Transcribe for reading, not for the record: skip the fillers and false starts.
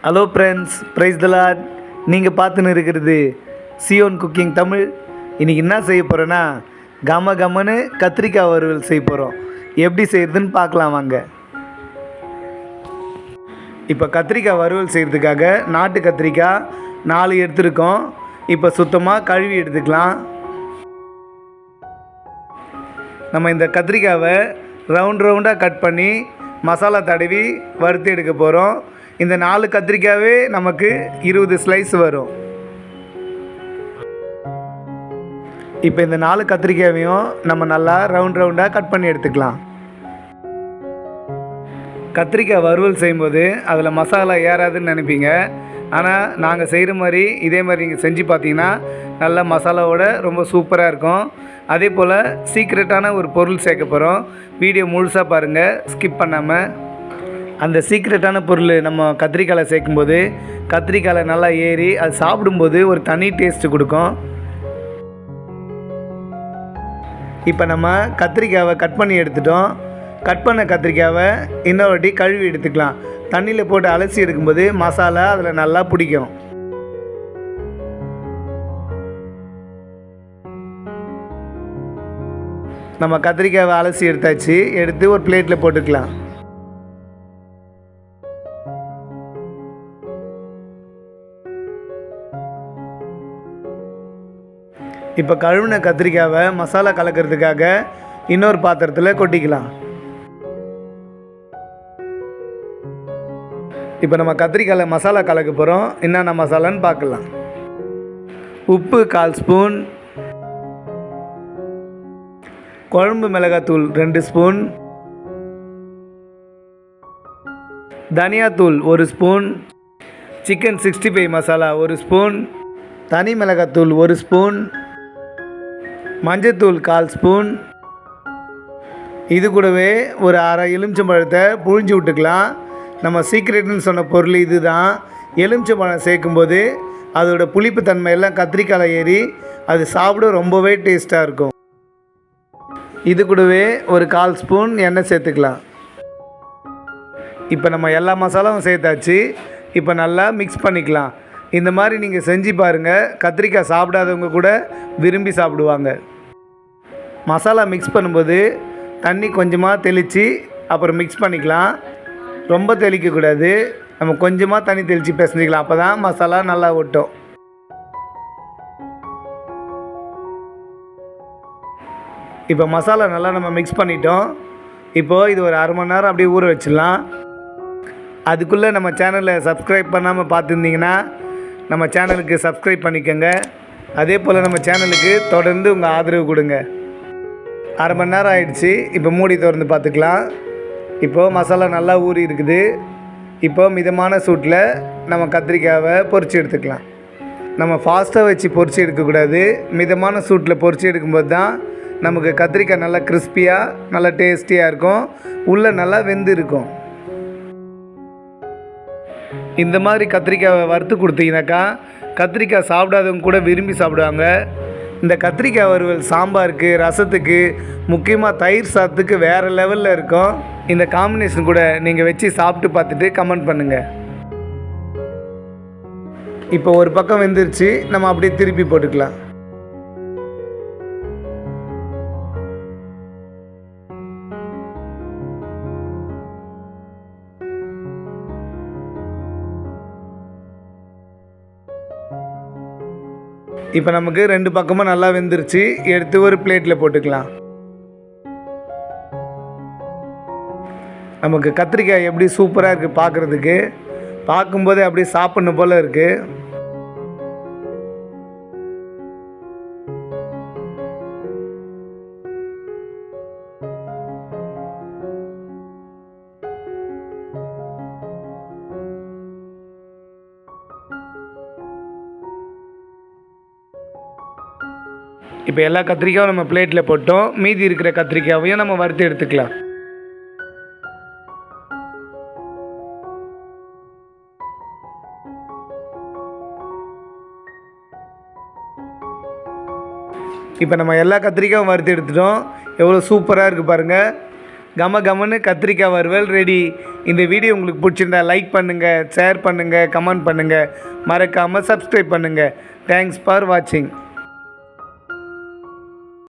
Hello friends, price தி Lord. நீங்கள் பார்த்துன்னு இருக்கிறது சியோன் குக்கிங் தமிழ். இன்றைக்கி என்ன செய்ய போகிறேன்னா, கமன்னு கத்திரிக்காய் வறுவல் செய்ய போகிறோம். எப்படி செய்கிறதுன்னு பார்க்கலாம் வாங்க. இப்போ கத்திரிக்காய் வறுவல் செய்கிறதுக்காக நாட்டு கத்திரிக்காய் 4 எடுத்துருக்கோம். இப்போ சுத்தமாக கழுவி எடுத்துக்கலாம். நம்ம இந்த கத்திரிக்காவை ரவுண்டாக கட் பண்ணி மசாலா தடவி வறுத்து எடுக்க போகிறோம். இந்த 4 கத்திரிக்காவே நமக்கு 20 ஸ்லைஸ் வரும். இப்போ இந்த 4 கத்திரிக்காவையும் நம்ம நல்லா ரவுண்டாக கட் பண்ணி எடுத்துக்கலாம். கத்திரிக்காய் வறுவல் செய்யும்போது அதில் மசாலா ஏறாதுன்னு நினைப்பீங்க. ஆனால் நாங்கள் செய்கிற மாதிரி இதே மாதிரி நீங்கள் செஞ்சு பார்த்தீங்கன்னா நல்ல மசாலாவோட ரொம்ப சூப்பராக இருக்கும். அதே போல் சீக்ரெட்டான ஒரு பொருள் சேர்க்க போகிறோம். வீடியோ முழுசாக பாருங்கள், ஸ்கிப் பண்ணாமல். அந்த சீக்ரெட்டான பொருள் நம்ம கத்திரிக்காயில் சேர்க்கும்போது கத்திரிக்காயில் நல்லா ஏறி அது சாப்பிடும்போது ஒரு தனி டேஸ்ட்டு கொடுக்கும். இப்போ நம்ம கத்திரிக்காவை கட் பண்ணி எடுத்துட்டோம். கட் பண்ண கத்திரிக்காவை இன்னொரு வாட்டி கழுவி எடுத்துக்கலாம். தண்ணியில் போட்டு அலசி எடுக்கும்போது மசாலா அதில் நல்லா பிடிக்கும். நம்ம கத்திரிக்காவை அலசி எடுத்தாச்சு. எடுத்து ஒரு பிளேட்டில் போட்டுக்கலாம். இப்போ கழுவின கத்திரிக்காவை மசாலா கலக்கிறதுக்காக இன்னொரு பாத்திரத்தில் கொட்டிக்கலாம். இப்போ நம்ம கத்திரிக்காயில் மசாலா கலக்க போகிறோம். என்னென்ன மசாலான்னு பார்க்கலாம். உப்பு 1/4 ஸ்பூன், குழம்பு மிளகாத்தூள் 2 ஸ்பூன், தனியாத்தூள் 1 ஸ்பூன், சிக்கன் 65 மசாலா 1 ஸ்பூன், தனி மிளகாத்தூள் 1 ஸ்பூன், மஞ்சத்தூள் 1/4 ஸ்பூன். இது கூடவே ஒரு அரை எலுமிச்சம்பழத்தை புழிஞ்சு விட்டுக்கலாம். நம்ம சீக்ரெட்னு சொன்ன பொருள் இது தான். எலுமிச்சம்பழம் சேர்க்கும்போது அதோட புளிப்பு தன்மையெல்லாம் கத்திரிக்காயில் ஏறி அது சாப்பிட ரொம்பவே டேஸ்ட்டாக இருக்கும். இது கூடவே ஒரு 1/4 ஸ்பூன் எண்ணெய் சேர்த்துக்கலாம். இப்போ நம்ம எல்லா மசாலாவும் சேர்த்தாச்சு. இப்போ நல்லா மிக்ஸ் பண்ணிக்கலாம். இந்த மாதிரி நீங்கள் செஞ்சு பாருங்கள். கத்திரிக்காய் சாப்பிடாதவங்க கூட விரும்பி சாப்பிடுவாங்க. மசாலா மிக்ஸ் பண்ணும்போது தண்ணி கொஞ்சமாக தெளித்து அப்புறம் மிக்ஸ் பண்ணிக்கலாம். ரொம்ப தெளிக்கக்கூடாது. நம்ம கொஞ்சமாக தண்ணி தெளித்து பிசைஞ்சிக்கலாம். அப்போ தான் மசாலா நல்லா ஒட்டும். இப்போ மசாலா நல்லா நம்ம மிக்ஸ் பண்ணிட்டோம். இப்போது இது ஒரு அரை மணி நேரம் அப்படியே ஊற வச்சிடலாம். அதுக்குள்ளே நம்ம சேனலை சப்ஸ்கிரைப் பண்ணாமல் பார்த்துருந்தீங்கன்னா நம்ம சேனலுக்கு சப்ஸ்கிரைப் பண்ணிக்கோங்க. அதே போல் நம்ம சேனலுக்கு தொடர்ந்து உங்கள் ஆதரவு கொடுங்க. அரை மணி நேரம் ஆயிடுச்சு. இப்போ மூடி திறந்து பார்த்துக்கலாம். இப்போது மசாலா நல்லா ஊறி இருக்குது. இப்போது மிதமான சூட்டில் நம்ம கத்திரிக்காவை பொரித்து எடுத்துக்கலாம். நம்ம ஃபாஸ்ட்டாக வச்சு பொரித்து எடுக்கக்கூடாது. மிதமான சூட்டில் பொரித்து எடுக்கும்போது தான் நமக்கு கத்திரிக்காய் நல்லா கிறிஸ்பியாக நல்லா டேஸ்டியாக இருக்கும். உள்ளே நல்லா வெந்து இருக்கும். இந்த மாதிரி கத்திரிக்காயை வறுத்து கொடுத்தீங்கன்னாக்கா கத்திரிக்காய் சாப்பிடாதவங்க கூட விரும்பி சாப்பிடுவாங்க. இந்த கத்திரிக்காய் வறுவல் சாம்பாருக்கு, ரசத்துக்கு, முக்கியமாக தயிர் சாதத்துக்கு வேறு லெவலில் இருக்கும். இந்த காம்பினேஷன் கூட நீங்கள் வச்சு சாப்பிட்டு பார்த்துட்டு கமெண்ட் பண்ணுங்கள். இப்போ ஒரு பக்கம் வெந்துருச்சு. நம்ம அப்படியே திருப்பி போட்டுக்கலாம். இப்போ நமக்கு 2 பக்கமும் நல்லா வெந்துருச்சு. எடுத்து ஒரு பிளேட்டில் போட்டுக்கலாம். நமக்கு கத்திரிக்காய் எப்படி சூப்பராக இருக்குது பார்க்குறதுக்கு. பார்க்கும்போதே அப்படியே சாப்பிட்ணும் போல் இருக்குது. இப்போ எல்லா கத்திரிக்காயும் நம்ம பிளேட்டில் போட்டோம். மீதி இருக்கிற கத்திரிக்காயையும் நம்ம வறுத்து எடுத்துக்கலாம். இப்போ நம்ம எல்லா கத்திரிக்காயும் வறுத்து எடுத்துட்டோம். எவ்வளோ சூப்பராக இருக்குது பாருங்கள். கமன்னு கத்திரிக்காய் வறுவல் ரெடி. இந்த வீடியோ உங்களுக்கு பிடிச்சிருந்தா லைக் பண்ணுங்கள், ஷேர் பண்ணுங்கள், கமெண்ட் பண்ணுங்கள், மறக்காமல் சப்ஸ்கிரைப் பண்ணுங்கள். தேங்க்ஸ் ஃபார் வாட்சிங்.